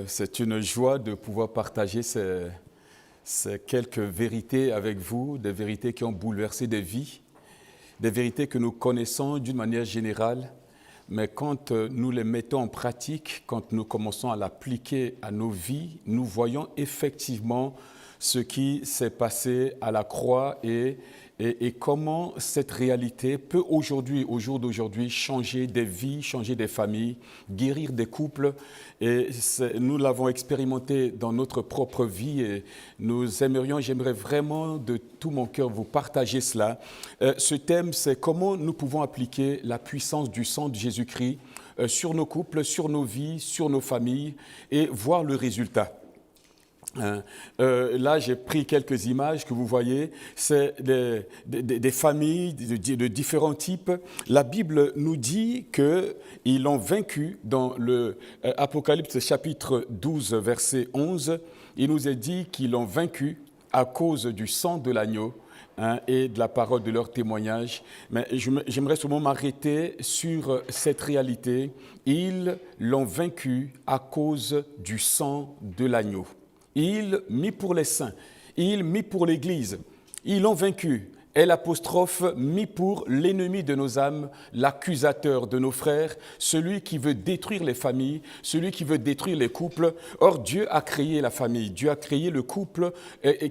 C'est une joie de pouvoir partager ces quelques vérités avec vous, des vérités qui ont bouleversé des vies, des vérités que nous connaissons d'une manière générale, mais quand nous les mettons en pratique, quand nous commençons à l'appliquer à nos vies, nous voyons effectivement ce qui s'est passé à la croix et comment cette réalité peut aujourd'hui, au jour d'aujourd'hui, changer des vies, changer des familles, guérir des couples. Et nous l'avons expérimenté dans notre propre vie et j'aimerais vraiment de tout mon cœur vous partager cela. Ce thème, c'est comment nous pouvons appliquer la puissance du sang de Jésus-Christ sur nos couples, sur nos vies, sur nos familles et voir le résultat. Là, j'ai pris quelques images que vous voyez, c'est des familles de différents types. La Bible nous dit qu'ils l'ont vaincu dans l'Apocalypse chapitre 12, verset 11. Il nous est dit qu'ils l'ont vaincu à cause du sang de l'agneau et de la parole de leur témoignage. Mais j'aimerais seulement m'arrêter sur cette réalité. Ils l'ont vaincu à cause du sang de l'agneau. Il mis pour les saints, il mis pour l'Église, ils l'ont vaincu. Et l'apostrophe mis pour l'ennemi de nos âmes, l'accusateur de nos frères, celui qui veut détruire les familles, celui qui veut détruire les couples. Or, Dieu a créé la famille, Dieu a créé le couple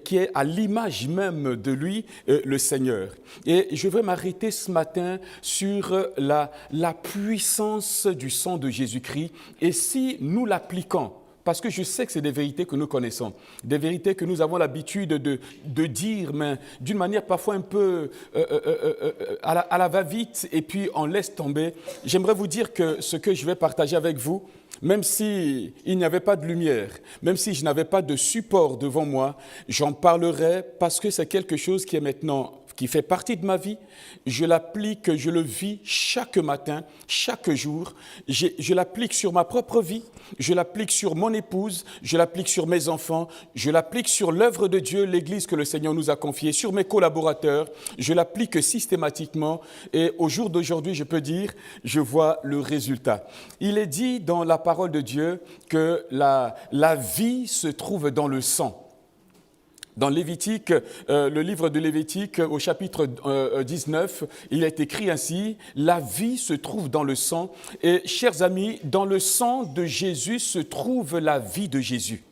qui est à l'image même de lui, le Seigneur. Et je vais m'arrêter ce matin sur la puissance du sang de Jésus-Christ. Et si nous l'appliquons, parce que je sais que c'est des vérités que nous connaissons, des vérités que nous avons l'habitude de dire, mais d'une manière parfois un peu à la va-vite, et puis on laisse tomber. J'aimerais vous dire que ce que je vais partager avec vous, même s'il n'y avait pas de lumière, même si je n'avais pas de support devant moi, j'en parlerai parce que c'est quelque chose qui est maintenant, qui fait partie de ma vie. Je l'applique, je le vis chaque matin, chaque jour. Je l'applique sur ma propre vie, je l'applique sur mon épouse, je l'applique sur mes enfants, je l'applique sur l'œuvre de Dieu, l'Église que le Seigneur nous a confiée, sur mes collaborateurs. Je l'applique systématiquement et au jour d'aujourd'hui, je peux dire, je vois le résultat. Il est dit dans la parole de Dieu que la vie se trouve dans le sang. Dans Lévitique, le livre de Lévitique, au chapitre 19, il est écrit ainsi, « La vie se trouve dans le sang ». Et chers amis, dans le sang de Jésus se trouve la vie de Jésus.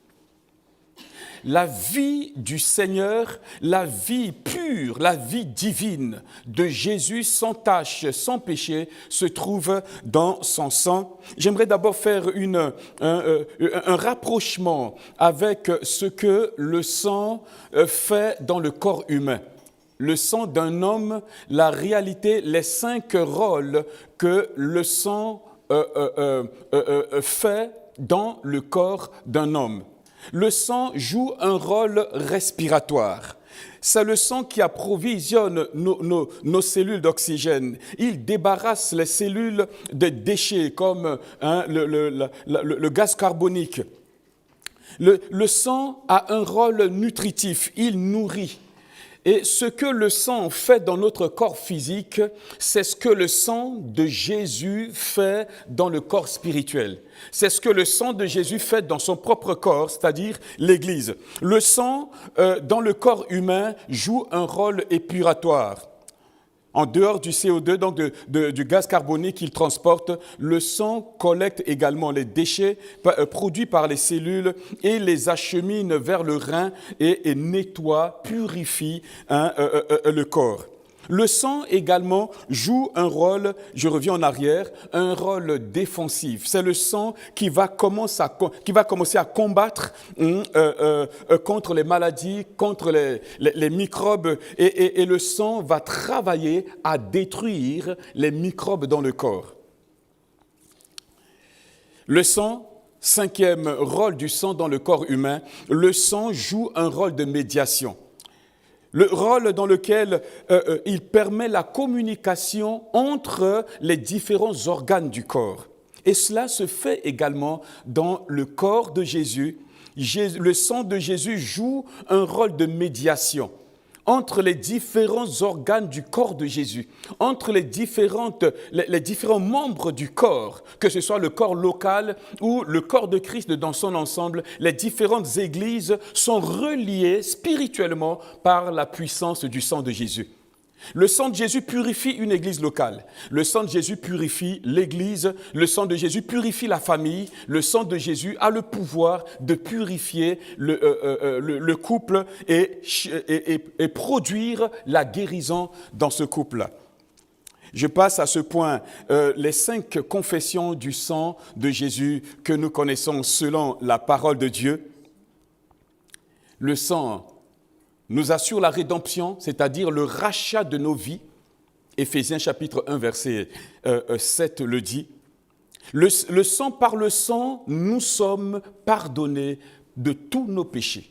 La vie du Seigneur, la vie pure, la vie divine de Jésus sans tache, sans péché, se trouve dans son sang. J'aimerais d'abord faire un rapprochement avec ce que le sang fait dans le corps humain. Le sang d'un homme, la réalité, les 5 rôles que le sang fait dans le corps d'un homme. Le sang joue un rôle respiratoire. C'est le sang qui approvisionne nos cellules d'oxygène. Il débarrasse les cellules des déchets comme le gaz carbonique. Le sang a un rôle nutritif, il nourrit. Et ce que le sang fait dans notre corps physique, c'est ce que le sang de Jésus fait dans le corps spirituel. C'est ce que le sang de Jésus fait dans son propre corps, c'est-à-dire l'Église. Le sang, dans le corps humain, joue un rôle épuratoire. En dehors du CO2, donc du gaz carbonique qu'il transporte, le sang collecte également les déchets produits par les cellules et les achemine vers le rein et nettoie, purifie le corps. Le sang également joue un rôle, je reviens en arrière, un rôle défensif. C'est le sang qui va commencer à combattre contre les maladies, contre les microbes et le sang va travailler à détruire les microbes dans le corps. Le sang, 5e rôle du sang dans le corps humain, le sang joue un rôle de médiation. Le rôle dans lequel il permet la communication entre les différents organes du corps. Et cela se fait également dans le corps de Jésus. Le sang de Jésus joue un rôle de médiation. entre les différents organes du corps de Jésus, entre les différents membres du corps, que ce soit le corps local ou le corps de Christ dans son ensemble, les différentes églises sont reliées spirituellement par la puissance du sang de Jésus. Le sang de Jésus purifie une église locale. Le sang de Jésus purifie l'église. Le sang de Jésus purifie la famille. Le sang de Jésus a le pouvoir de purifier le couple et produire la guérison dans ce couple. Je passe à ce point les 5 confessions du sang de Jésus que nous connaissons selon la parole de Dieu. Le sang nous assure la rédemption, c'est-à-dire le rachat de nos vies. Éphésiens chapitre 1, verset 7 le dit. Par le sang, nous sommes pardonnés de tous nos péchés.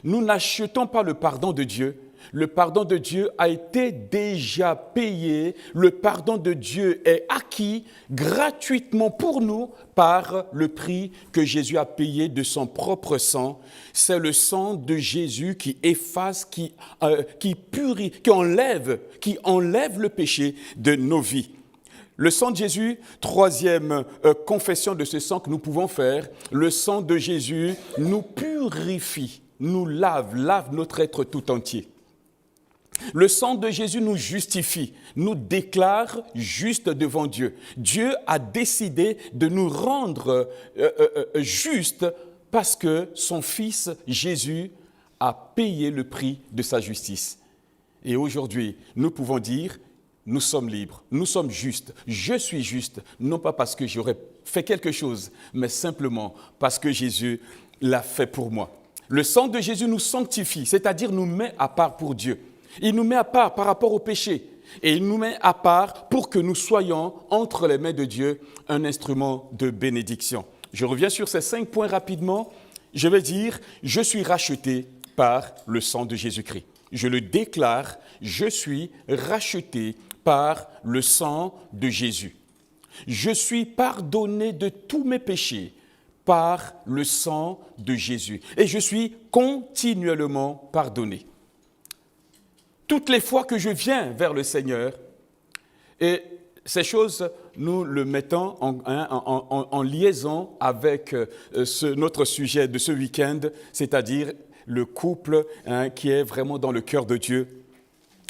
Nous n'achetons pas le pardon de Dieu. Le pardon de Dieu a été déjà payé. Le pardon de Dieu est acquis gratuitement pour nous par le prix que Jésus a payé de son propre sang. C'est le sang de Jésus qui efface, qui purifie, qui enlève le péché de nos vies. Le sang de Jésus, 3e confession de ce sang que nous pouvons faire, le sang de Jésus nous purifie, nous lave notre être tout entier. Le sang de Jésus nous justifie, nous déclare justes devant Dieu. Dieu a décidé de nous rendre justes parce que son Fils Jésus a payé le prix de sa justice. Et aujourd'hui, nous pouvons dire, nous sommes libres, nous sommes justes. Je suis juste, non pas parce que j'aurais fait quelque chose, mais simplement parce que Jésus l'a fait pour moi. Le sang de Jésus nous sanctifie, c'est-à-dire nous met à part pour Dieu. Il nous met à part par rapport au péché et il nous met à part pour que nous soyons entre les mains de Dieu un instrument de bénédiction. Je reviens sur ces 5 points rapidement. Je vais dire, je suis racheté par le sang de Jésus-Christ. Je le déclare, je suis racheté par le sang de Jésus. Je suis pardonné de tous mes péchés par le sang de Jésus et je suis continuellement pardonné. Toutes les fois que je viens vers le Seigneur, et ces choses, nous le mettons en liaison avec notre sujet de ce week-end, c'est-à-dire le couple qui est vraiment dans le cœur de Dieu.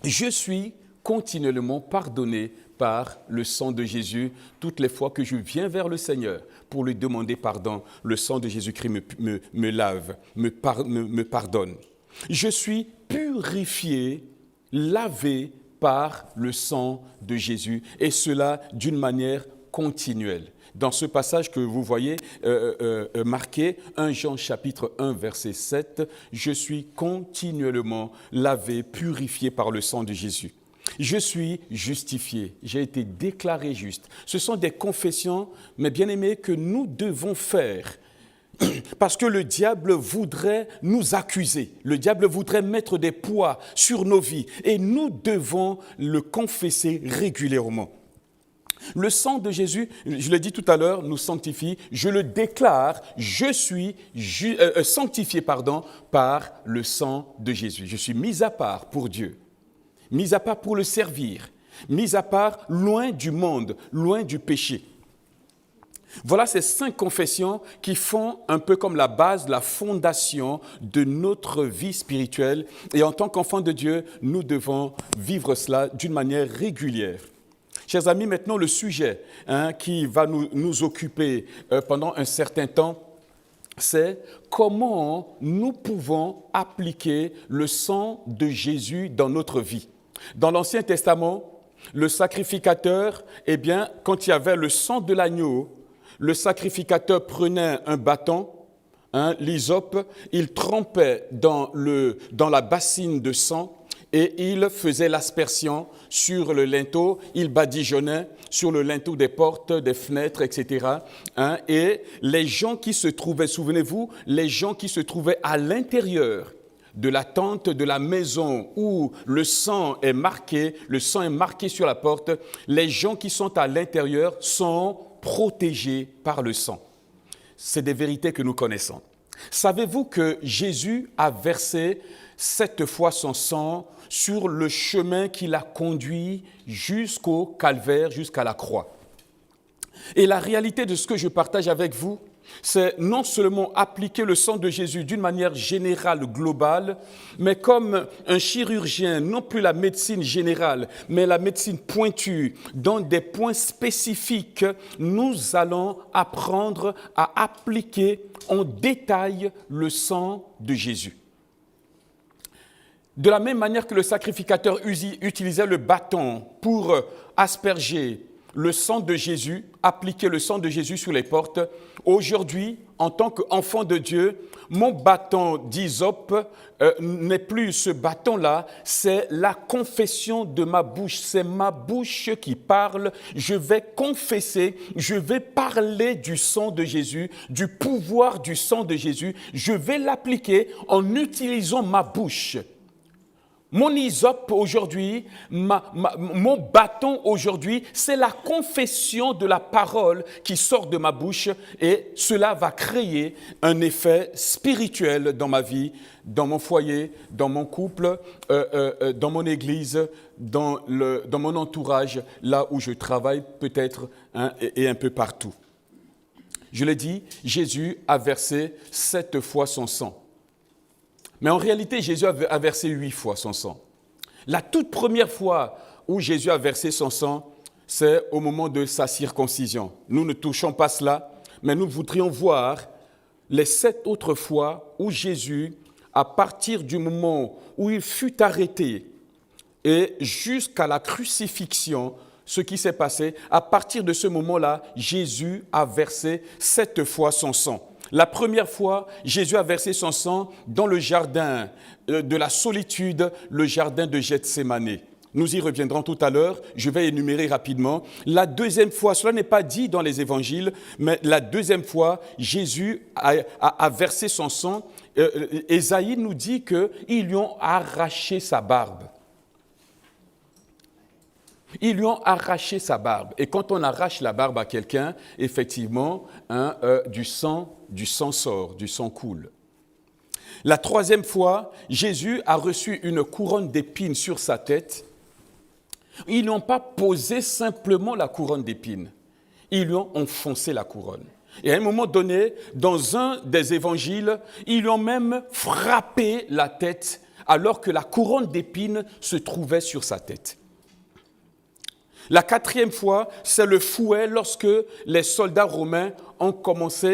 Je suis continuellement pardonné par le sang de Jésus toutes les fois que je viens vers le Seigneur pour lui demander pardon. Le sang de Jésus-Christ me lave, me pardonne. Je suis purifié, lavé par le sang de Jésus, et cela d'une manière continuelle. Dans ce passage que vous voyez marqué, 1 Jean chapitre 1 verset 7, je suis continuellement lavé, purifié par le sang de Jésus. Je suis justifié, j'ai été déclaré juste. Ce sont des confessions, mes bien-aimés, que nous devons faire. Parce que le diable voudrait nous accuser, le diable voudrait mettre des poids sur nos vies et nous devons le confesser régulièrement. Le sang de Jésus, je l'ai dit tout à l'heure, nous sanctifie, je le déclare, je suis sanctifié par le sang de Jésus. Je suis mis à part pour Dieu, mis à part pour le servir, mis à part loin du monde, loin du péché. Voilà ces 5 confessions qui font un peu comme la base, la fondation de notre vie spirituelle. Et en tant qu'enfants de Dieu, nous devons vivre cela d'une manière régulière. Chers amis, maintenant le sujet qui va nous occuper pendant un certain temps, c'est comment nous pouvons appliquer le sang de Jésus dans notre vie. Dans l'Ancien Testament, le sacrificateur, quand il y avait le sang de l'agneau, le sacrificateur prenait un bâton, l'hysope, il trempait dans la bassine de sang et il faisait l'aspersion sur le linteau, il badigeonnait sur le linteau des portes, des fenêtres, etc. Et les gens qui se trouvaient, souvenez-vous, les gens qui se trouvaient à l'intérieur de la tente, de la maison où le sang est marqué sur la porte, les gens qui sont à l'intérieur sont protégés par le sang. C'est des vérités que nous connaissons. Savez-vous que Jésus a versé 7 fois son sang sur le chemin qui l'a conduit jusqu'au calvaire, jusqu'à la croix. Et la réalité de ce que je partage avec vous, c'est non seulement appliquer le sang de Jésus d'une manière générale, globale, mais comme un chirurgien, non plus la médecine générale, mais la médecine pointue, dans des points spécifiques, nous allons apprendre à appliquer en détail le sang de Jésus. De la même manière que le sacrificateur utilisait le bâton pour asperger le sang de Jésus, appliquer le sang de Jésus sur les portes, aujourd'hui, en tant qu'enfant de Dieu, mon bâton d'hysope n'est plus ce bâton-là, c'est la confession de ma bouche, c'est ma bouche qui parle, je vais confesser, je vais parler du sang de Jésus, du pouvoir du sang de Jésus, je vais l'appliquer en utilisant ma bouche. Mon hysope aujourd'hui, mon bâton aujourd'hui, c'est la confession de la parole qui sort de ma bouche et cela va créer un effet spirituel dans ma vie, dans mon foyer, dans mon couple, dans mon église, dans mon entourage, là où je travaille peut-être et un peu partout. Je l'ai dit, Jésus a versé 7 fois son sang. Mais en réalité, Jésus a versé 8 fois son sang. La toute première fois où Jésus a versé son sang, c'est au moment de sa circoncision. Nous ne touchons pas cela, mais nous voudrions voir les 7 autres fois où Jésus, à partir du moment où il fut arrêté et jusqu'à la crucifixion, ce qui s'est passé, à partir de ce moment-là, Jésus a versé 7 fois son sang. La première fois, Jésus a versé son sang dans le jardin de la solitude, le jardin de Gethsémani. Nous y reviendrons tout à l'heure, je vais énumérer rapidement. La deuxième fois, cela n'est pas dit dans les évangiles, mais la deuxième fois, Jésus a versé son sang. Ésaïe nous dit qu'ils lui ont arraché sa barbe. Ils lui ont arraché sa barbe. Et quand on arrache la barbe à quelqu'un, effectivement, du sang sort, du sang coule. La troisième fois, Jésus a reçu une couronne d'épines sur sa tête. Ils n'ont pas posé simplement la couronne d'épines. Ils lui ont enfoncé la couronne. Et à un moment donné, dans un des évangiles, ils lui ont même frappé la tête alors que la couronne d'épines se trouvait sur sa tête. La quatrième fois, c'est le fouet lorsque les soldats romains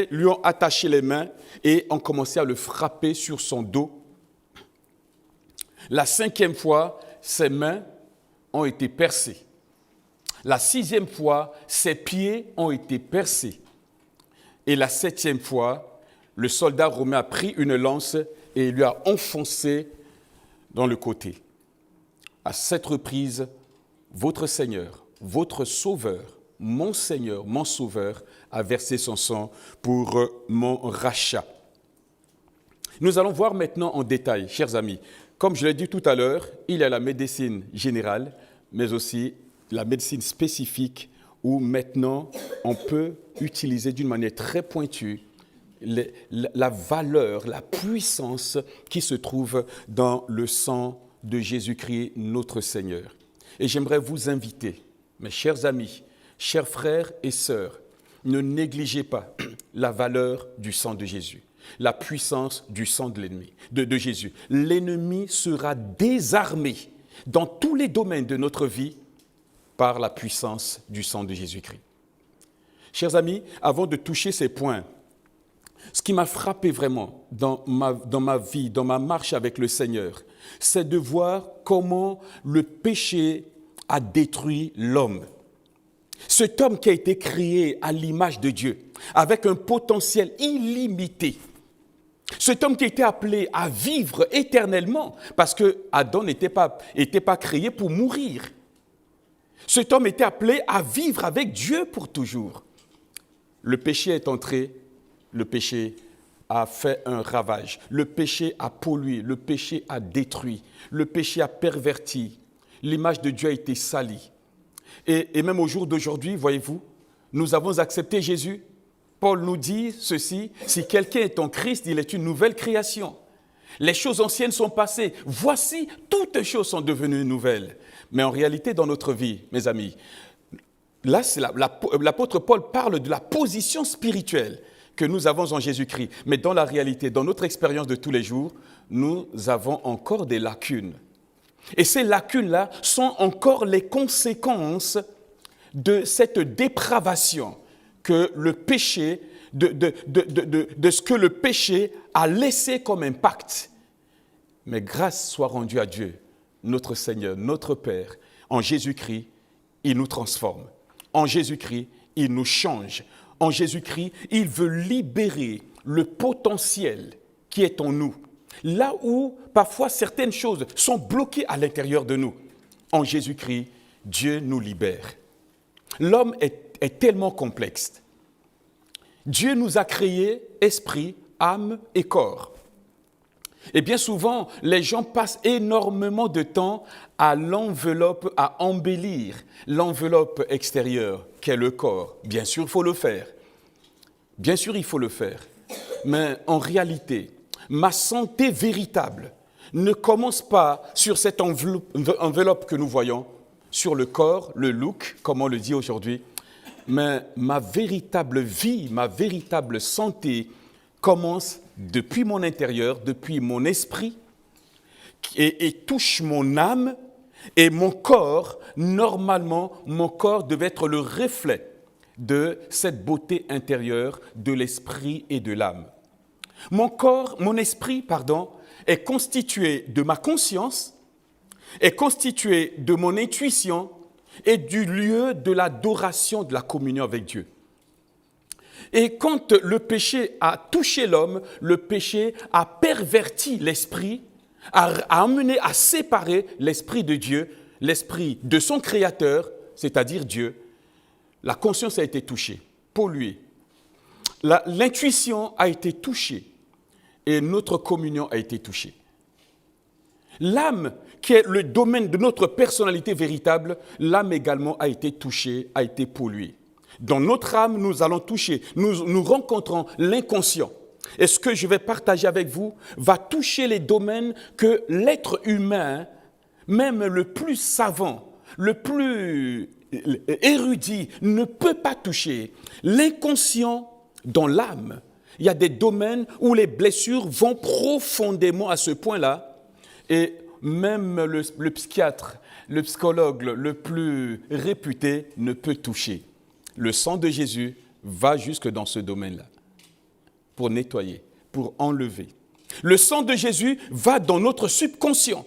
lui ont attaché les mains et ont commencé à le frapper sur son dos. La cinquième fois, ses mains ont été percées. La sixième fois, ses pieds ont été percés. Et la septième fois, le soldat romain a pris une lance et lui a enfoncé dans le côté. À 7 reprises, votre Seigneur, votre Sauveur, mon Seigneur, mon Sauveur, a versé son sang pour mon rachat. Nous allons voir maintenant en détail, chers amis. Comme je l'ai dit tout à l'heure, il y a la médecine générale, mais aussi la médecine spécifique, où maintenant on peut utiliser d'une manière très pointue la valeur, la puissance qui se trouve dans le sang de Jésus-Christ, notre Seigneur. Et j'aimerais vous inviter, mes chers amis, chers frères et sœurs, ne négligez pas la valeur du sang de Jésus, la puissance du sang de l'ennemi, de Jésus. L'ennemi sera désarmé dans tous les domaines de notre vie par la puissance du sang de Jésus-Christ. Chers amis, avant de toucher ces points, ce qui m'a frappé vraiment dans ma vie, dans ma marche avec le Seigneur, c'est de voir comment le péché a détruit l'homme. Cet homme qui a été créé à l'image de Dieu, avec un potentiel illimité. Cet homme qui a été appelé à vivre éternellement, parce que Adam n'était pas créé pour mourir. Cet homme était appelé à vivre avec Dieu pour toujours. Le péché est entré, le péché a fait un ravage, le péché a pollué, le péché a détruit, le péché a perverti, l'image de Dieu a été salie. Et même au jour d'aujourd'hui, voyez-vous, nous avons accepté Jésus. Paul nous dit ceci, si quelqu'un est en Christ, il est une nouvelle création. Les choses anciennes sont passées. Voici, toutes choses sont devenues nouvelles. Mais en réalité, dans notre vie, mes amis, là, l'apôtre Paul parle de la position spirituelle que nous avons en Jésus-Christ. Mais dans la réalité, dans notre expérience de tous les jours, nous avons encore des lacunes. Et ces lacunes-là sont encore les conséquences de cette dépravation que le péché, de ce que le péché a laissé comme impact. Mais grâce soit rendue à Dieu, notre Seigneur, notre Père, en Jésus-Christ, il nous transforme. En Jésus-Christ, il nous change. En Jésus-Christ, il veut libérer le potentiel qui est en nous. Là où parfois certaines choses sont bloquées à l'intérieur de nous. En Jésus-Christ, Dieu nous libère. L'homme est tellement complexe. Dieu nous a créés esprit, âme et corps. Et bien souvent, les gens passent énormément de temps à embellir l'enveloppe extérieure qu'est le corps. Bien sûr, il faut le faire. Bien sûr, il faut le faire. Mais en réalité, ma santé véritable ne commence pas sur cette enveloppe que nous voyons, sur le corps, le look, comme on le dit aujourd'hui, mais ma véritable vie, ma véritable santé commence depuis mon intérieur, depuis mon esprit, et touche mon âme et mon corps. Normalement, mon corps devait être le reflet de cette beauté intérieure de l'esprit et de l'âme. Mon esprit, est constitué de ma conscience, est constitué de mon intuition et du lieu de l'adoration, de la communion avec Dieu. Et quand le péché a touché l'homme, le péché a perverti l'esprit, a amené à séparer l'esprit de Dieu, l'esprit de son Créateur, c'est-à-dire Dieu. La conscience a été touchée, polluée. L'intuition a été touchée et notre communion a été touchée. L'âme, qui est le domaine de notre personnalité véritable, l'âme également a été touchée, a été polluée. Dans notre âme, nous allons toucher, nous rencontrons l'inconscient. Et ce que je vais partager avec vous va toucher les domaines que l'être humain, même le plus savant, le plus érudit, ne peut pas toucher. L'inconscient dans l'âme. Il y a des domaines où les blessures vont profondément à ce point-là. Et même le psychiatre, le psychologue le plus réputé ne peut toucher. Le sang de Jésus va jusque dans ce domaine-là pour nettoyer, pour enlever. Le sang de Jésus va dans notre subconscient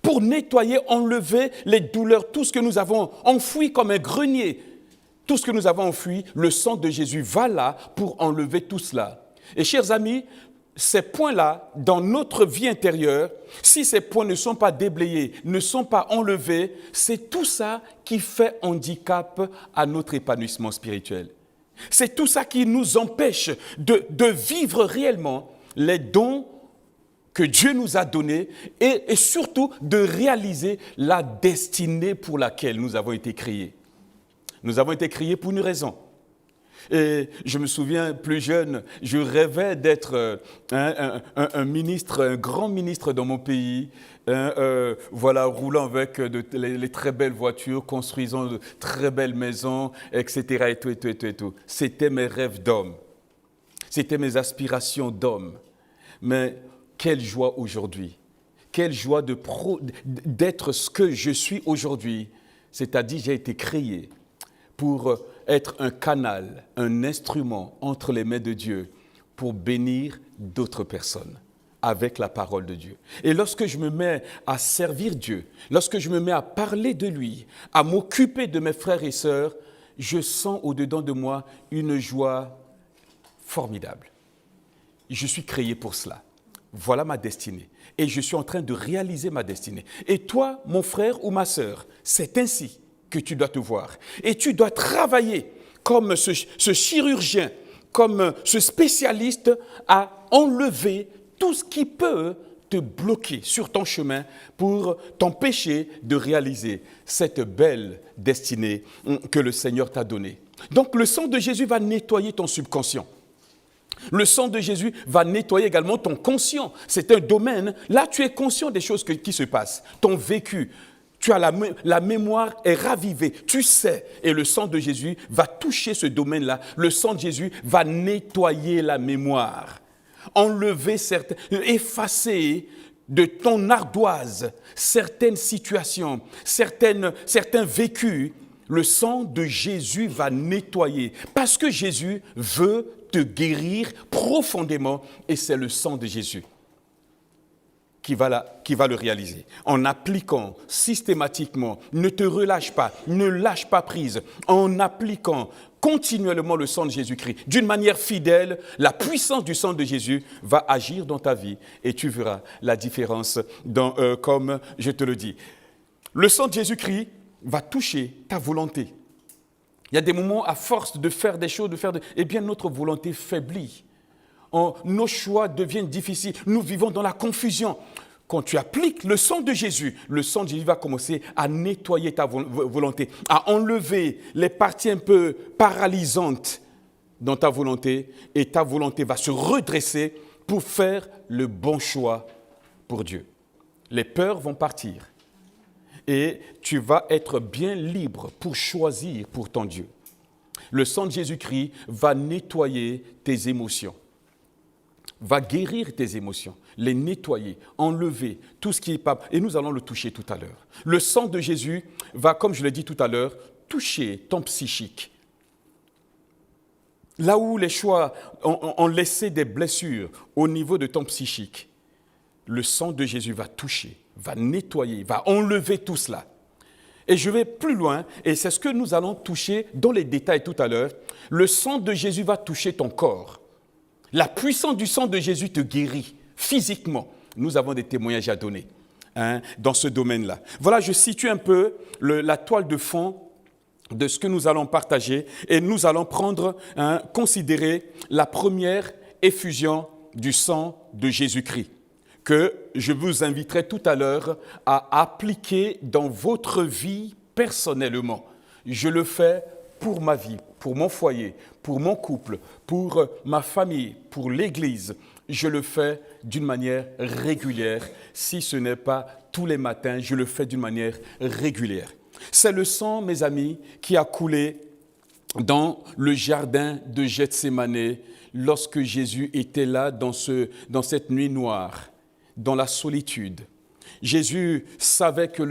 pour nettoyer, enlever les douleurs, tout ce que nous avons enfoui comme un grenier. Tout ce que nous avons enfoui, le sang de Jésus va là pour enlever tout cela. Et chers amis, ces points-là, dans notre vie intérieure, si ces points ne sont pas déblayés, ne sont pas enlevés, c'est tout ça qui fait handicap à notre épanouissement spirituel. C'est tout ça qui nous empêche de vivre réellement les dons que Dieu nous a donnés et surtout de réaliser la destinée pour laquelle nous avons été créés. Nous avons été créés pour une raison. Et je me souviens, plus jeune, je rêvais d'être un ministre, un grand ministre dans mon pays, roulant avec les très belles voitures, construisant de très belles maisons, etc. et tout. C'était mes rêves d'homme. C'était mes aspirations d'homme. Mais quelle joie aujourd'hui. Quelle joie d'être ce que je suis aujourd'hui. C'est-à-dire, j'ai été créé pour être un canal, un instrument entre les mains de Dieu pour bénir d'autres personnes avec la parole de Dieu. Et lorsque je me mets à servir Dieu, lorsque je me mets à parler de lui, à m'occuper de mes frères et sœurs, je sens au-dedans de moi une joie formidable. Je suis créé pour cela. Voilà ma destinée. Et je suis en train de réaliser ma destinée. Et toi, mon frère ou ma sœur, c'est ainsi que tu dois te voir. Et tu dois travailler comme ce chirurgien, comme ce spécialiste à enlever tout ce qui peut te bloquer sur ton chemin pour t'empêcher de réaliser cette belle destinée que le Seigneur t'a donnée. Donc le sang de Jésus va nettoyer ton subconscient. Le sang de Jésus va nettoyer également ton conscient. C'est un domaine, là tu es conscient des choses qui se passent, ton vécu. Tu as la mémoire est ravivée, tu sais, et le sang de Jésus va toucher ce domaine-là. Le sang de Jésus va nettoyer la mémoire, enlever effacer de ton ardoise certaines situations, certains vécus. Le sang de Jésus va nettoyer parce que Jésus veut te guérir profondément et c'est le sang de Jésus qui va le réaliser. En appliquant systématiquement, ne te relâche pas, ne lâche pas prise, en appliquant continuellement le sang de Jésus-Christ, d'une manière fidèle, la puissance du sang de Jésus va agir dans ta vie et tu verras la différence comme je te le dis. Le sang de Jésus-Christ va toucher ta volonté. Il y a des moments, à force de faire des choses, eh bien notre volonté faiblit. Nos choix deviennent difficiles. Nous vivons dans la confusion. Quand tu appliques le sang de Jésus va commencer à nettoyer ta volonté, à enlever les parties un peu paralysantes dans ta volonté, et ta volonté va se redresser pour faire le bon choix pour Dieu. Les peurs vont partir et tu vas être bien libre pour choisir pour ton Dieu. Le sang de Jésus-Christ va nettoyer tes émotions, va guérir tes émotions, les nettoyer, enlever tout ce qui est pas. Et nous allons le toucher tout à l'heure. Le sang de Jésus va, comme je l'ai dit tout à l'heure, toucher ton psychique. Là où les choix ont laissé des blessures au niveau de ton psychique, le sang de Jésus va toucher, va nettoyer, va enlever tout cela. Et je vais plus loin, et c'est ce que nous allons toucher dans les détails tout à l'heure. Le sang de Jésus va toucher ton corps. La puissance du sang de Jésus te guérit physiquement. Nous avons des témoignages à donner dans ce domaine-là. Voilà, je situe un peu la toile de fond de ce que nous allons partager et nous allons considérer la première effusion du sang de Jésus-Christ que je vous inviterai tout à l'heure à appliquer dans votre vie personnellement. Je le fais pour ma vie, pour mon foyer, pour mon couple, pour ma famille, pour l'Église. Je le fais d'une manière régulière. Si ce n'est pas tous les matins, je le fais d'une manière régulière. C'est le sang, mes amis, qui a coulé dans le jardin de Gethsémane lorsque Jésus était là dans cette nuit noire, dans la solitude. Jésus savait que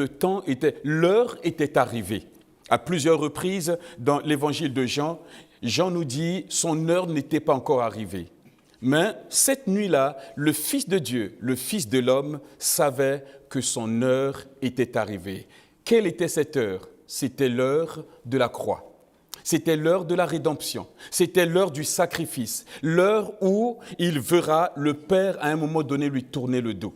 l'heure était arrivée. À plusieurs reprises, dans l'évangile de Jean, Jean nous dit que son heure n'était pas encore arrivée. Mais cette nuit-là, le Fils de Dieu, le Fils de l'homme, savait que son heure était arrivée. Quelle était cette heure? C'était l'heure de la croix. C'était l'heure de la rédemption. C'était l'heure du sacrifice. L'heure où il verra le Père à un moment donné lui tourner le dos.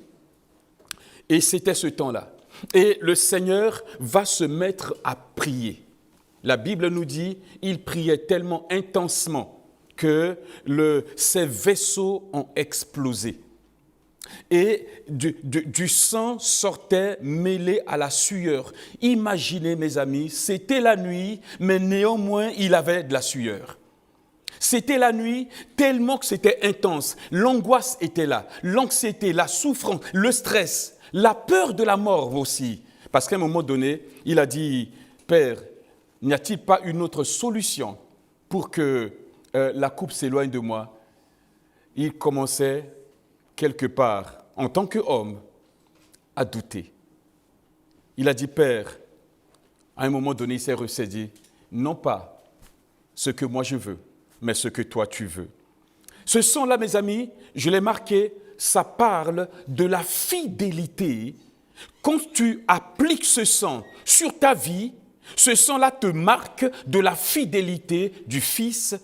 Et c'était ce temps-là. Et le Seigneur va se mettre à prier. La Bible nous dit il priait tellement intensement que ses vaisseaux ont explosé. Et du sang sortait mêlé à la sueur. Imaginez, mes amis, c'était la nuit, mais néanmoins, il avait de la sueur. C'était la nuit tellement que c'était intense. L'angoisse était là, l'anxiété, la souffrance, le stress, la peur de la mort aussi. Parce qu'à un moment donné, il a dit, « Père, n'y a-t-il pas une autre solution pour que la coupe s'éloigne de moi ?» Il commençait quelque part, en tant qu'homme, à douter. Il a dit, « Père », à un moment donné, il s'est ressaisi, « Non pas ce que moi je veux, mais ce que toi tu veux. » Ce sang-là, mes amis, je l'ai marqué, ça parle de la fidélité. Quand tu appliques ce sang sur ta vie, ce sang-là te marque de la fidélité du Fils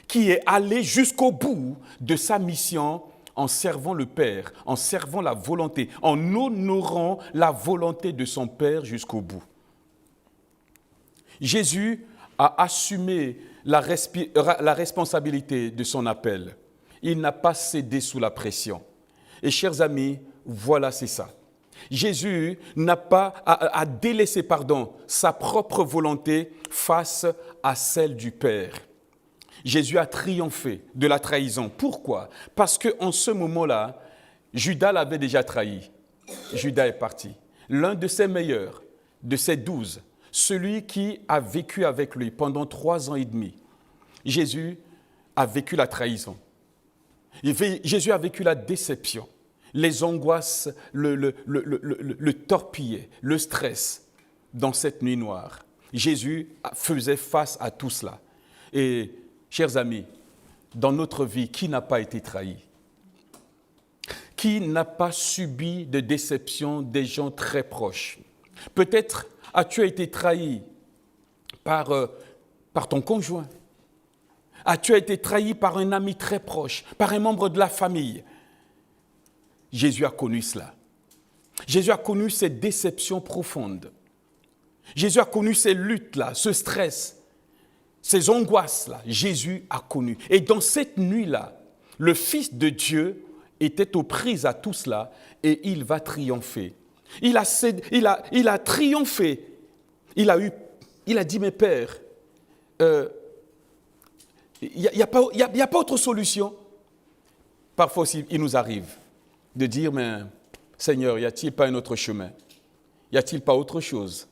qui est allé jusqu'au bout de sa mission en servant le Père, en servant la volonté, en honorant la volonté de son Père jusqu'au bout. Jésus a assumé la responsabilité de son appel. Il n'a pas cédé sous la pression. Et chers amis, voilà, c'est ça. Jésus a délaissé sa propre volonté face à celle du Père. Jésus a triomphé de la trahison. Pourquoi? Parce qu'en ce moment-là, Judas l'avait déjà trahi. Judas est parti. L'un de ses meilleurs, de ses 12, celui qui a vécu avec lui pendant 3 ans et demi. Jésus a vécu la trahison. Jésus a vécu la déception, les angoisses, le torpiller, le stress dans cette nuit noire. Jésus faisait face à tout cela. Et, chers amis, dans notre vie, qui n'a pas été trahi? Qui n'a pas subi de déception des gens très proches? Peut-être as-tu été trahi par ton conjoint. As-tu été trahi par un ami très proche, par un membre de la famille? Jésus a connu cela. Jésus a connu ces déceptions profondes. Jésus a connu ces luttes-là, ce stress, ces angoisses-là. Jésus a connu. Et dans cette nuit-là, le Fils de Dieu était aux prises à tout cela et il va triompher. Il a triomphé. Il a dit, mais Père, il n'y a pas autre solution. Parfois aussi, il nous arrive de dire, mais Seigneur, y a-t-il pas un autre chemin? Y a-t-il pas autre chose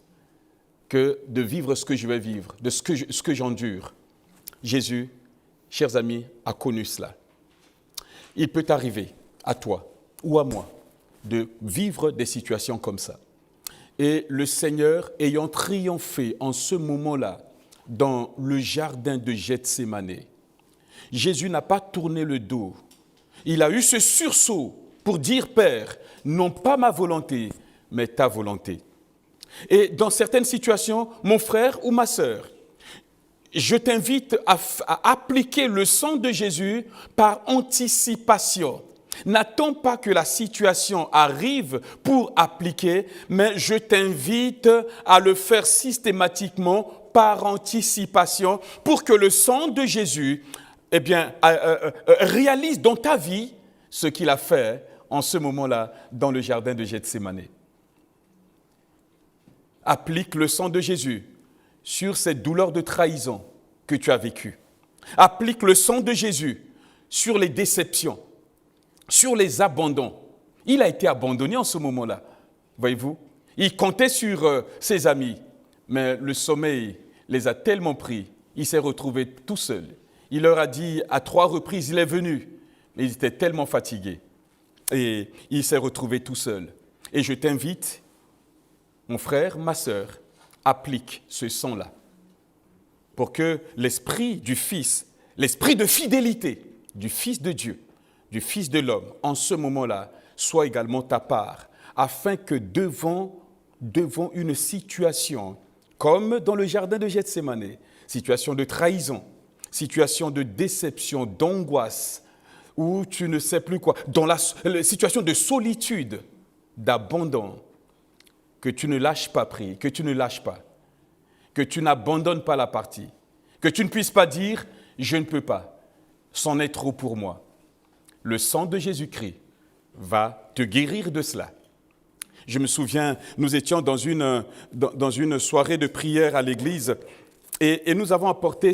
que de vivre ce que je vais vivre, de ce que j'endure? Jésus, chers amis, a connu cela. Il peut arriver à toi ou à moi de vivre des situations comme ça. Et le Seigneur, ayant triomphé en ce moment-là dans le jardin de Gethsémane, Jésus n'a pas tourné le dos. Il a eu ce sursaut pour dire, Père, non pas ma volonté, mais ta volonté. Et dans certaines situations, mon frère ou ma sœur, je t'invite à appliquer le sang de Jésus par anticipation. N'attends pas que la situation arrive pour appliquer, mais je t'invite à le faire systématiquement par anticipation pour que le sang de Jésus réalise dans ta vie ce qu'il a fait en ce moment-là dans le jardin de Gethsémane. Applique le sang de Jésus sur cette douleur de trahison que tu as vécue. Applique le sang de Jésus sur les déceptions, sur les abandons. Il a été abandonné en ce moment-là, voyez-vous. Il comptait sur ses amis, mais le sommeil les a tellement pris, il s'est retrouvé tout seul. Il leur a dit à 3 reprises, il est venu, mais il était tellement fatigué. Et il s'est retrouvé tout seul. Et je t'invite, mon frère, ma sœur, applique ce sang-là pour que l'esprit du Fils, l'esprit de fidélité du Fils de Dieu, du Fils de l'homme, en ce moment-là, soit également ta part, afin que devant une situation, comme dans le jardin de Gethsémane, situation de trahison, situation de déception, d'angoisse, où tu ne sais plus quoi, dans la situation de solitude, d'abandon, que tu ne lâches pas prise, que tu ne lâches pas, que tu n'abandonnes pas la partie, que tu ne puisses pas dire « je ne peux pas, c'en est trop pour moi ». Le sang de Jésus-Christ va te guérir de cela. Je me souviens, nous étions dans une soirée de prière à l'église et nous avons apporté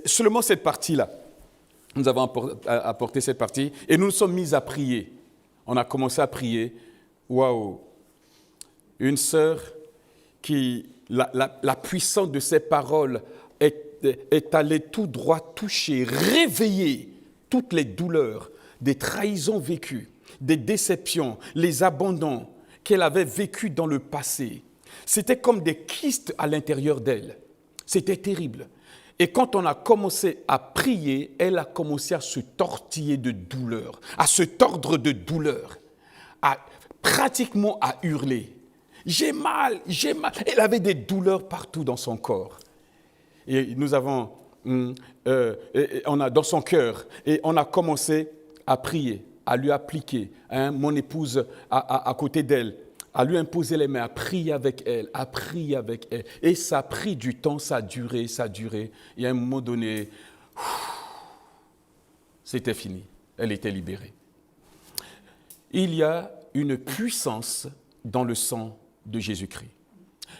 seulement cette partie-là. Nous avons apporté cette partie et nous nous sommes mis à prier. On a commencé à prier. Waouh! Une sœur qui, la puissance de ses paroles est allée tout droit toucher, réveiller toutes les douleurs, des trahisons vécues, des déceptions, les abandons qu'elle avait vécus dans le passé. C'était comme des kystes à l'intérieur d'elle. C'était terrible. Et quand on a commencé à prier, elle a commencé à se tortiller de douleur, à se tordre de douleur, pratiquement à hurler. J'ai mal, j'ai mal. Elle avait des douleurs partout dans son corps. Et nous avons, on a dans son cœur, et on a commencé à prier, à lui appliquer, mon épouse à côté d'elle, à lui imposer les mains, à prier avec elle, à prier avec elle. Et ça a pris du temps, ça a duré. Et à un moment donné, c'était fini. Elle était libérée. Il y a une puissance dans le sang de Jésus-Christ.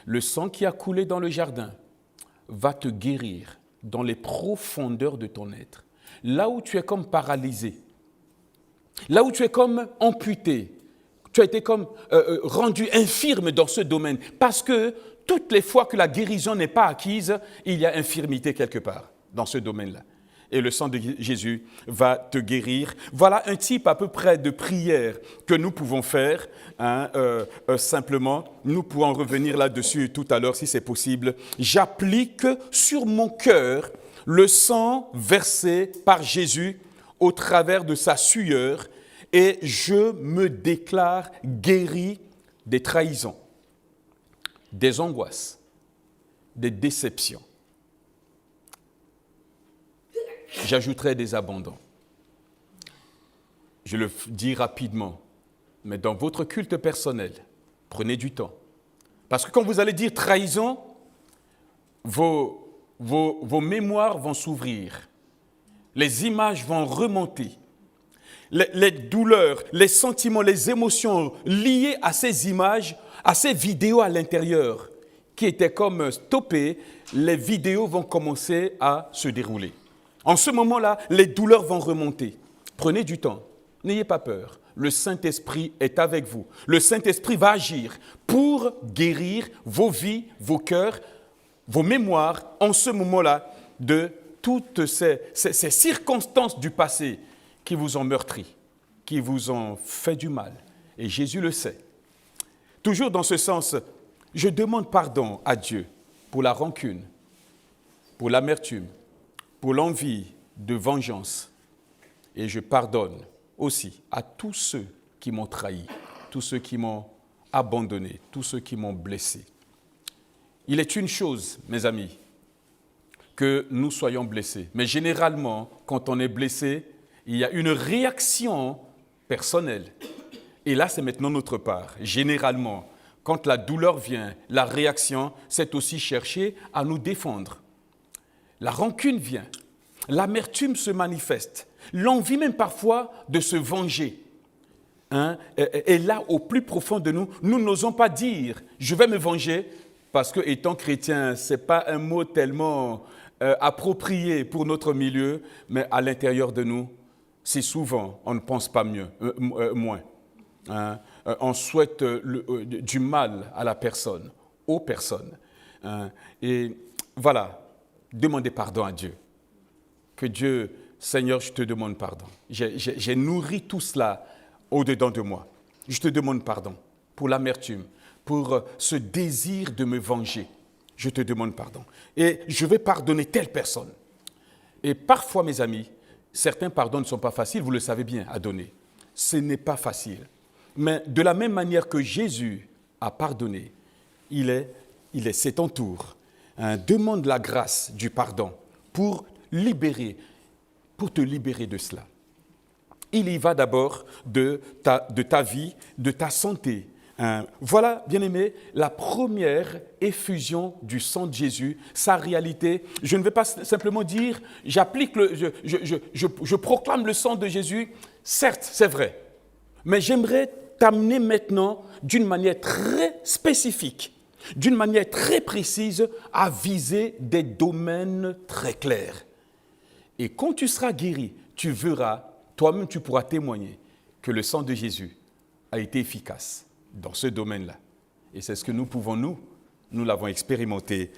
Le sang qui a coulé dans le jardin va te guérir dans les profondeurs de ton être, là où tu es comme paralysé, là où tu es comme amputé, tu as été comme rendu infirme dans ce domaine, parce que toutes les fois que la guérison n'est pas acquise, il y a infirmité quelque part dans ce domaine-là. Et le sang de Jésus va te guérir. Voilà un type à peu près de prière que nous pouvons faire. Simplement, nous pourrons revenir là-dessus tout à l'heure si c'est possible. J'applique sur mon cœur le sang versé par Jésus au travers de sa sueur et je me déclare guéri des trahisons, des angoisses, des déceptions. J'ajouterai des abandons. Je le dis rapidement, mais dans votre culte personnel, prenez du temps. Parce que quand vous allez dire trahison, vos mémoires vont s'ouvrir. Les images vont remonter. Les douleurs, les sentiments, les émotions liées à ces images, à ces vidéos à l'intérieur, qui étaient comme stoppées, les vidéos vont commencer à se dérouler. En ce moment-là, les douleurs vont remonter. Prenez du temps, n'ayez pas peur. Le Saint-Esprit est avec vous. Le Saint-Esprit va agir pour guérir vos vies, vos cœurs, vos mémoires, en ce moment-là, de toutes ces circonstances du passé qui vous ont meurtri, qui vous ont fait du mal. Et Jésus le sait. Toujours dans ce sens, je demande pardon à Dieu pour la rancune, pour l'amertume, pour l'envie de vengeance. Et je pardonne aussi à tous ceux qui m'ont trahi, tous ceux qui m'ont abandonné, tous ceux qui m'ont blessé. Il est une chose, mes amis, que nous soyons blessés. Mais généralement, quand on est blessé, il y a une réaction personnelle. Et là, c'est maintenant notre part. Généralement, quand la douleur vient, la réaction, c'est aussi chercher à nous défendre. La rancune vient, l'amertume se manifeste, l'envie même parfois de se venger. Et là, au plus profond de nous, nous n'osons pas dire « je vais me venger » parce que, étant chrétien, ce n'est pas un mot tellement approprié pour notre milieu, mais à l'intérieur de nous, c'est souvent, on ne pense pas moins. On souhaite du mal à la personne, aux personnes. Et voilà. Demandez pardon à Dieu. Que Dieu, Seigneur, je te demande pardon. J'ai nourri tout cela au-dedans de moi. Je te demande pardon pour l'amertume, pour ce désir de me venger. Je te demande pardon. Et je vais pardonner telle personne. Et parfois, mes amis, certains pardons ne sont pas faciles, vous le savez bien, à donner. Ce n'est pas facile. Mais de la même manière que Jésus a pardonné, c'est ton tour. Demande la grâce du pardon pour te libérer de cela. Il y va d'abord de ta vie, de ta santé. Voilà, bien-aimé, la première effusion du sang de Jésus, sa réalité. Je ne vais pas simplement dire, je proclame le sang de Jésus. Certes, c'est vrai, mais j'aimerais t'amener maintenant d'une manière très spécifique, d'une manière très précise, à viser des domaines très clairs. Et quand tu seras guéri, tu verras, toi-même tu pourras témoigner que le sang de Jésus a été efficace dans ce domaine-là. Et c'est ce que nous pouvons, nous l'avons expérimenté,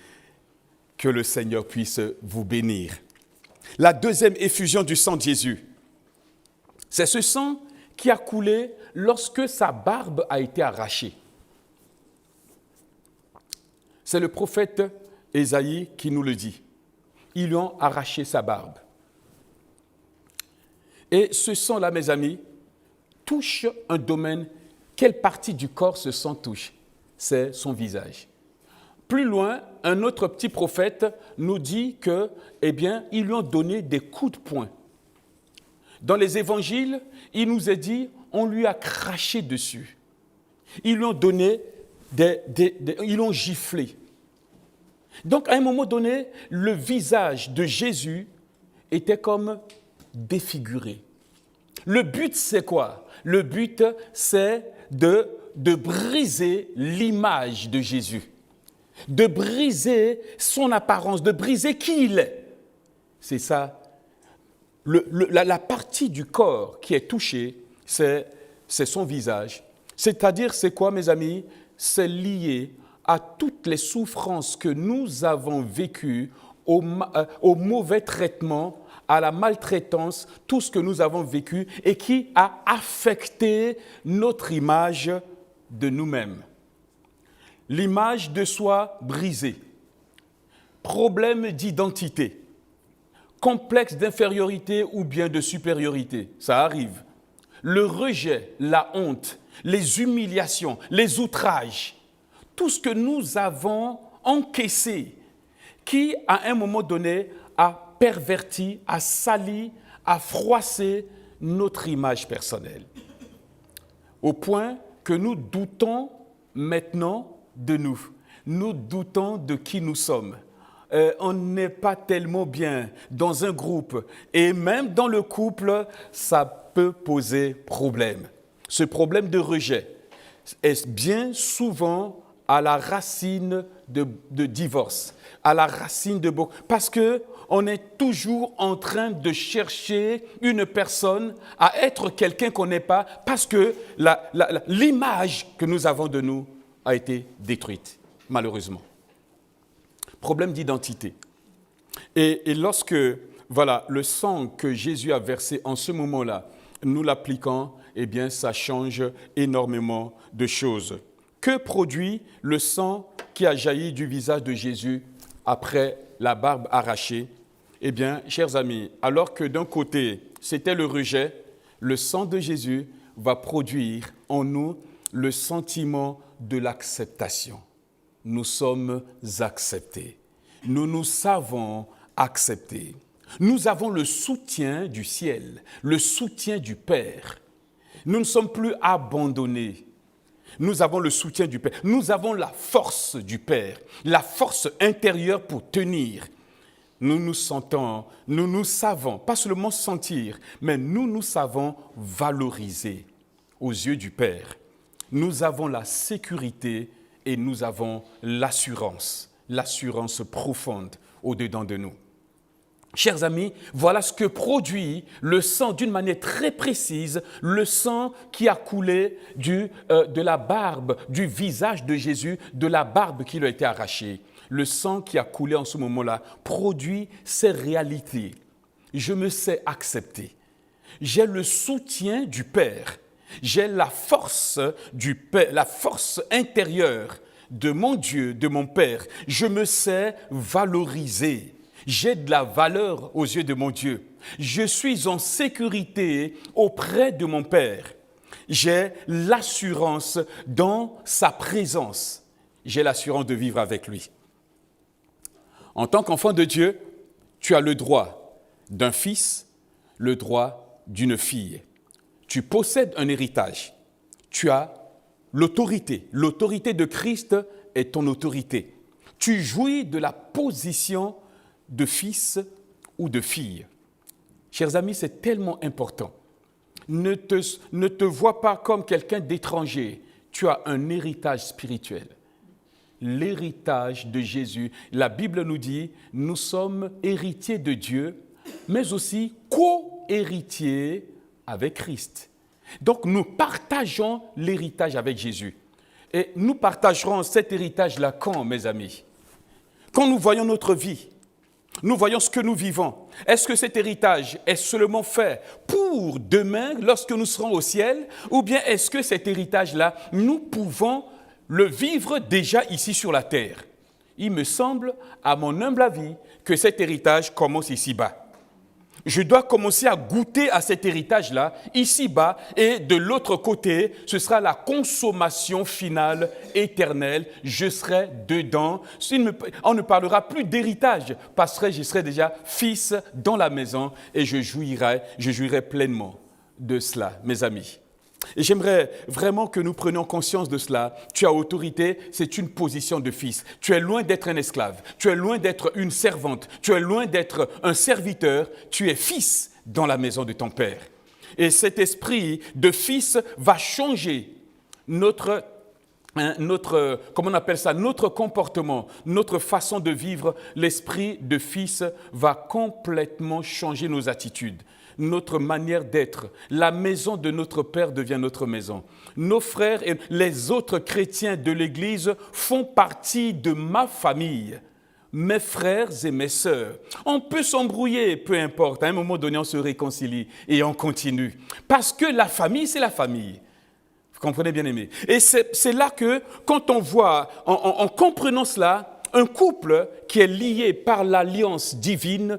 que le Seigneur puisse vous bénir. La deuxième effusion du sang de Jésus, c'est ce sang qui a coulé lorsque sa barbe a été arrachée. C'est le prophète Ésaïe qui nous le dit. Ils lui ont arraché sa barbe. Et ce sang-là, mes amis, touche un domaine. Quelle partie du corps ce sang touche? C'est son visage. Plus loin, un autre petit prophète nous dit que, ils lui ont donné des coups de poing. Dans les évangiles, il nous est dit, on lui a craché dessus. Ils lui ont donné ils l'ont giflé. Donc, à un moment donné, le visage de Jésus était comme défiguré. Le but, c'est quoi? Le but, c'est de briser l'image de Jésus, de briser son apparence, de briser qui il est. C'est ça. La partie du corps qui est touchée, c'est son visage. C'est-à-dire, c'est quoi, mes amis? C'est lié à toutes les souffrances que nous avons vécues, au mauvais traitement, à la maltraitance, tout ce que nous avons vécu et qui a affecté notre image de nous-mêmes. L'image de soi brisée, problème d'identité, complexe d'infériorité ou bien de supériorité, ça arrive. Le rejet, la honte, les humiliations, les outrages, tout ce que nous avons encaissé, qui à un moment donné a perverti, a sali, a froissé notre image personnelle. Au point que nous doutons maintenant de nous. Nous doutons de qui nous sommes. On n'est pas tellement bien dans un groupe. Et même dans le couple, ça peut poser problème. Ce problème de rejet est bien souvent à la racine de divorce, à la racine de beaucoup. Parce qu'on est toujours en train de chercher une personne à être quelqu'un qu'on n'est pas, parce que l'image que nous avons de nous a été détruite, malheureusement. Problème d'identité. Et lorsque, voilà, le sang que Jésus a versé en ce moment-là, nous l'appliquons, eh bien, ça change énormément de choses. Que produit le sang qui a jailli du visage de Jésus après la barbe arrachée? Eh bien, chers amis, alors que d'un côté, c'était le rejet, le sang de Jésus va produire en nous le sentiment de l'acceptation. Nous sommes acceptés. Nous nous savons acceptés. Nous avons le soutien du ciel, le soutien du Père. Nous ne sommes plus abandonnés. Nous avons le soutien du Père. Nous avons la force du Père, la force intérieure pour tenir. Nous nous sentons, nous nous savons, pas seulement sentir, mais nous savons valoriser aux yeux du Père. Nous avons la sécurité et nous avons l'assurance profonde au-dedans de nous. Chers amis, voilà ce que produit le sang d'une manière très précise, le sang qui a coulé de la barbe, du visage de Jésus, de la barbe qui lui a été arrachée. Le sang qui a coulé en ce moment-là produit ces réalités. Je me sais accepté. J'ai le soutien du Père. J'ai la force du Père, la force intérieure de mon Dieu, de mon Père. Je me sais valorisé. J'ai de la valeur aux yeux de mon Dieu. Je suis en sécurité auprès de mon Père. J'ai l'assurance dans sa présence. J'ai l'assurance de vivre avec lui. En tant qu'enfant de Dieu, tu as le droit d'un fils, le droit d'une fille. Tu possèdes un héritage. Tu as l'autorité. L'autorité de Christ est ton autorité. Tu jouis de la position de fils ou de fille. Chers amis, c'est tellement important. Ne te vois pas comme quelqu'un d'étranger. Tu as un héritage spirituel. L'héritage de Jésus. La Bible nous dit, nous sommes héritiers de Dieu, mais aussi co-héritiers avec Christ. Donc, nous partageons l'héritage avec Jésus. Et nous partagerons cet héritage-là quand, mes amis? Quand nous voyons notre vie, nous voyons ce que nous vivons. Est-ce que cet héritage est seulement fait pour demain, lorsque nous serons au ciel, ou bien est-ce que cet héritage-là, nous pouvons le vivre déjà ici sur la terre? Il me semble, à mon humble avis, que cet héritage commence ici-bas. Je dois commencer à goûter à cet héritage-là, ici-bas, et de l'autre côté, ce sera la consommation finale éternelle. Je serai dedans. On ne parlera plus d'héritage, parce que je serai déjà fils dans la maison et je jouirai pleinement de cela, mes amis. Et j'aimerais vraiment que nous prenions conscience de cela. Tu as autorité, c'est une position de fils. Tu es loin d'être un esclave. Tu es loin d'être une servante. Tu es loin d'être un serviteur. Tu es fils dans la maison de ton Père. Et cet esprit de fils va changer notre comment on appelle ça, notre comportement, notre façon de vivre, l'esprit de fils va complètement changer nos attitudes, notre manière d'être. La maison de notre Père devient notre maison. Nos frères et les autres chrétiens de l'Église font partie de ma famille. Mes frères et mes sœurs. On peut s'embrouiller, peu importe. À un moment donné, on se réconcilie et on continue. Parce que la famille, c'est la famille. Vous comprenez, bien aimé? Et c'est là que, quand on voit, en comprenant cela, un couple qui est lié par l'alliance divine,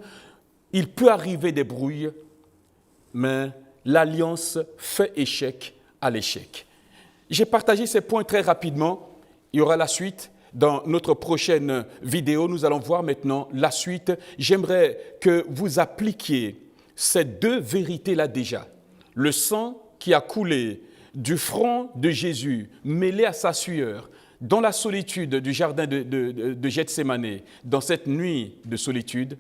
il peut arriver des brouilles, mais l'alliance fait échec à l'échec. J'ai partagé ces points très rapidement. Il y aura la suite. Dans notre prochaine vidéo, nous allons voir maintenant la suite. J'aimerais que vous appliquiez ces deux vérités-là déjà. Le sang qui a coulé du front de Jésus, mêlé à sa sueur, dans la solitude du jardin de Gethsémane, dans cette nuit de solitude,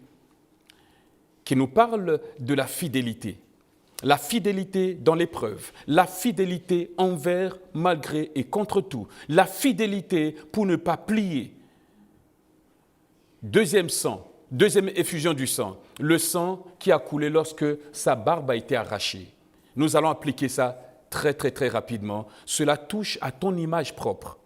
qui nous parle de la fidélité. La fidélité dans l'épreuve, la fidélité envers, malgré et contre tout, la fidélité pour ne pas plier. Deuxième effusion du sang, le sang qui a coulé lorsque sa barbe a été arrachée. Nous allons appliquer ça très, très, très rapidement. Cela touche à ton image propre.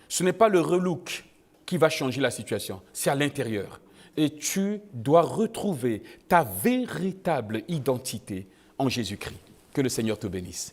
Ce n'est pas le relook qui va changer la situation, c'est à l'intérieur. Et tu dois retrouver ta véritable identité en Jésus-Christ. Que le Seigneur te bénisse.